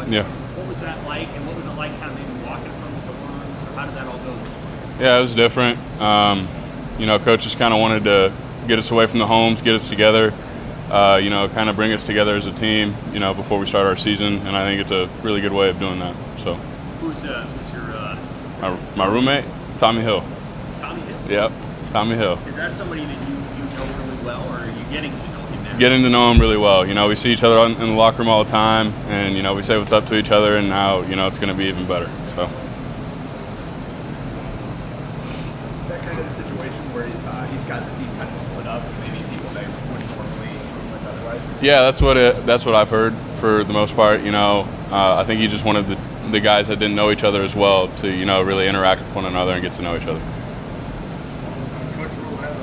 Yeah. What was that like, and what was it like kind of maybe walking from the dorms, or how did that all go? Yeah, it was different. Coaches kind of wanted to get us away from the homes, get us together, kind of bring us together as a team, before we start our season, and I think it's a really good way of doing that. So. Who's your my roommate, Tommy Hill. Tommy Hill? Yep, Tommy Hill. Is that somebody that you know really well, or are you getting to know him now? Getting to know him really well. We see each other in the locker room all the time, and we say what's up to each other, and now it's going to be even better. So. That kind of a situation where he's got the team kind of split up, maybe people that wouldn't normally with otherwise. Yeah, that's what I've heard for the most part. I think he just wanted the guys that didn't know each other as well to really interact with one another and get to know each other. Coach Rhule have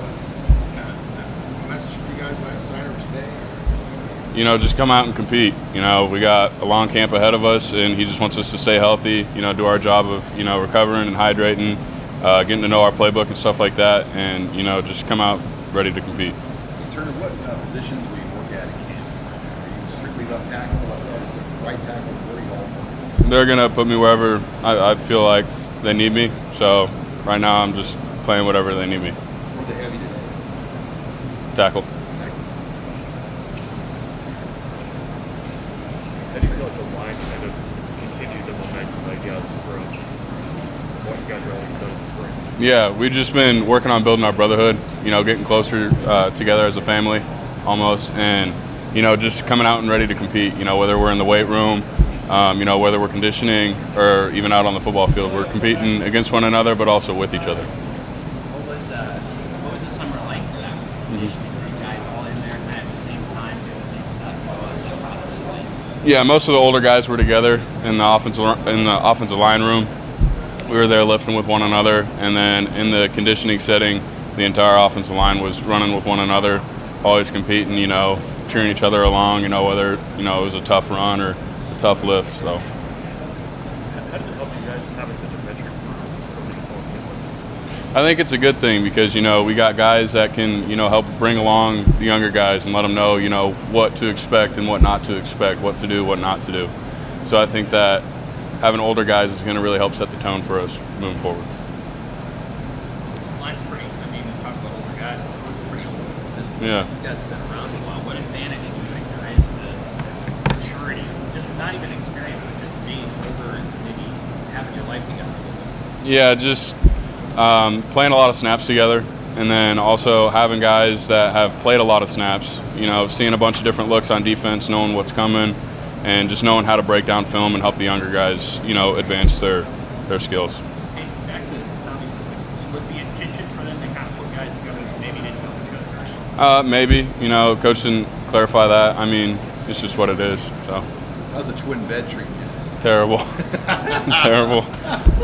a message for you guys last night or today? Just come out and compete. We got a long camp ahead of us, and he just wants us to stay healthy, do our job of, recovering and hydrating, getting to know our playbook and stuff like that, and, just come out ready to compete. Turner, what positions will you work at in camp? Are you strictly left tackle, right tackle, where are you all? They're going to put me wherever I feel like they need me, so right now I'm just playing whatever they need me. Where they have you today? Tackle. How do you feel like the line kind of continued the momentum, I guess, from what you guys really done in the spring? Yeah, we've just been working on building our brotherhood, getting closer together as a family almost, and, just coming out and ready to compete, whether we're in the weight room, whether we're conditioning or even out on the football field. We're competing against one another, but also with each other. What was the summer like for that? Conditioning, were you guys all in there at the same time, doing the same stuff? What was that process like? Yeah, most of the older guys were together in the offensive line room. We were there lifting with one another, and then in the conditioning setting, the entire offensive line was running with one another, always competing, cheering each other along, whether it was a tough run or a tough lift. So. How does it help you guys just having such a metric for moving forward? I think it's a good thing because, we got guys that can, help bring along the younger guys and let them know, what to expect and what not to expect, what to do, what not to do. So I think that having older guys is going to really help set the tone for us moving forward. This line's pretty, you talk about older guys, this line's pretty old at this point. Yeah. You guys have been around a while. What advantage do you think there is to maturity? Just not even experience, but just being older and maybe having your life together a little bit? Yeah, just playing a lot of snaps together, and then also having guys that have played a lot of snaps, seeing a bunch of different looks on defense, knowing what's coming, and just knowing how to break down film and help the younger guys, advance their skills. And back to Tommy, was the intention for them to kind of put guys together that maybe didn't know each other? Maybe, Coach didn't clarify that. It's just what it is. So. How's a twin bed treat you? Terrible. Terrible.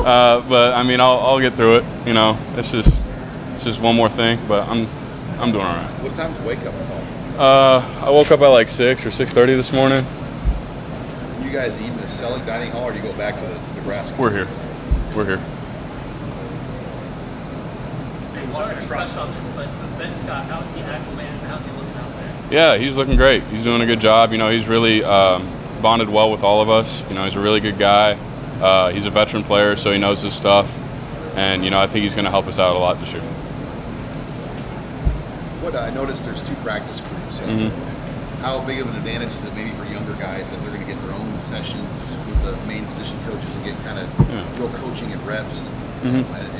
But I'll get through it. It's just one more thing, but I'm doing all right. What time's wake up call? I woke up at like 6 or 6:30 this morning. You guys eat in the Selleck dining hall, or do you go back to Nebraska? We're here. I'm sorry to press on this, but Ben Scott, how's he acclimated? How's he looking out there? Yeah, he's looking great. He's doing a good job. He's really bonded well with all of us. He's a really good guy. He's a veteran player, so he knows his stuff. And, I think he's going to help us out a lot this year. What I noticed there's 2 practice groups. How big of an advantage is it maybe for younger guys that they're going to get their own sessions with the main position coaches and get kind of real coaching and reps as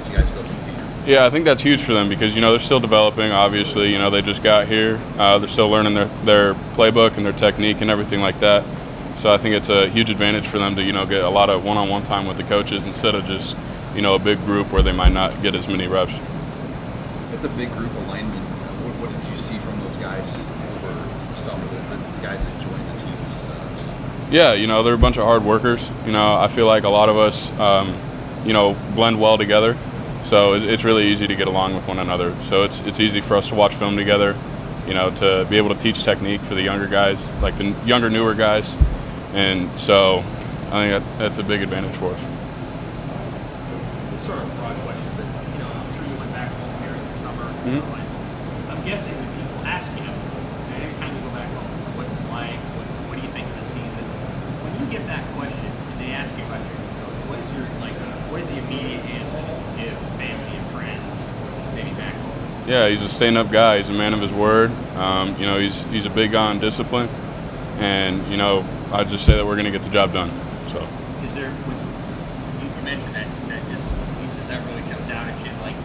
you guys go through the camp? Yeah, I think that's huge for them because, they're still developing, obviously. They just got here. They're still learning their playbook and their technique and everything like that. So I think it's a huge advantage for them to, get a lot of one-on-one time with the coaches instead of just, a big group where they might not get as many reps. It's a big group of linemen. What did you see from those guys over the summer, the guys that joined the team this summer? Yeah, they're a bunch of hard workers. I feel like a lot of us, blend well together. So it's really easy to get along with one another. So it's easy for us to watch film together, to be able to teach technique for the younger guys, like the younger, newer guys. And so I think that's a big advantage for us. It's sort of a broad question, but I'm sure you went back home here in the summer. I'm guessing when people ask every time you go back home, what's it like? What do you think of the season? When you get that question and they ask you about your coach, what is your what is the immediate answer that you give family and friends, maybe back home? Yeah, he's a stand-up guy. He's a man of his word. You know, he's a big on discipline, and you know, I just say that we're going to get the job done. So. Is there? You mentioned that discipline piece. Does that really jump down at you, like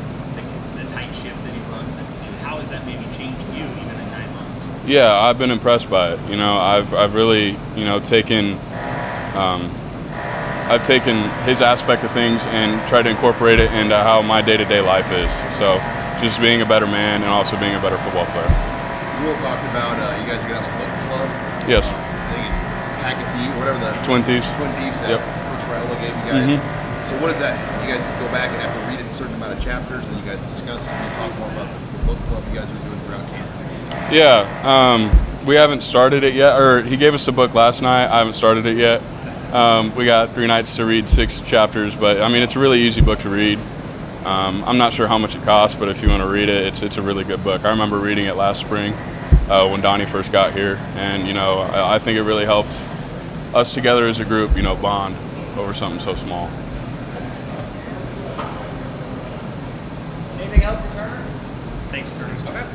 the tight ship that he runs, and how has that maybe changed you even in 9 months? Yeah, I've been impressed by it. You know, I've really, you know, taken his aspect of things and tried to incorporate it into how my day-to-day life is. So just being a better man and also being a better football player. Rhule talked about you guys got a book club. Yes. I think Packet Thief, whatever the Twin Thieves. Twin Thieves that Yep. Coach Rhule gave you guys. So what is that? You guys go back and have to read a certain amount of chapters, and you guys discuss it and talk more about the book club you guys are doing throughout camp. Yeah, we haven't started it yet, or he gave us the book last night. I haven't started it yet. We got 3 nights to read 6 chapters, but I mean, it's a really easy book to read. I'm not sure how much it costs, but if you want to read it, it's a really good book. I remember reading it last spring when Donnie first got here, and you know, I think it really helped us together as a group, you know, bond over something so small. Anything else for Turner? Thanks, Turner. Okay.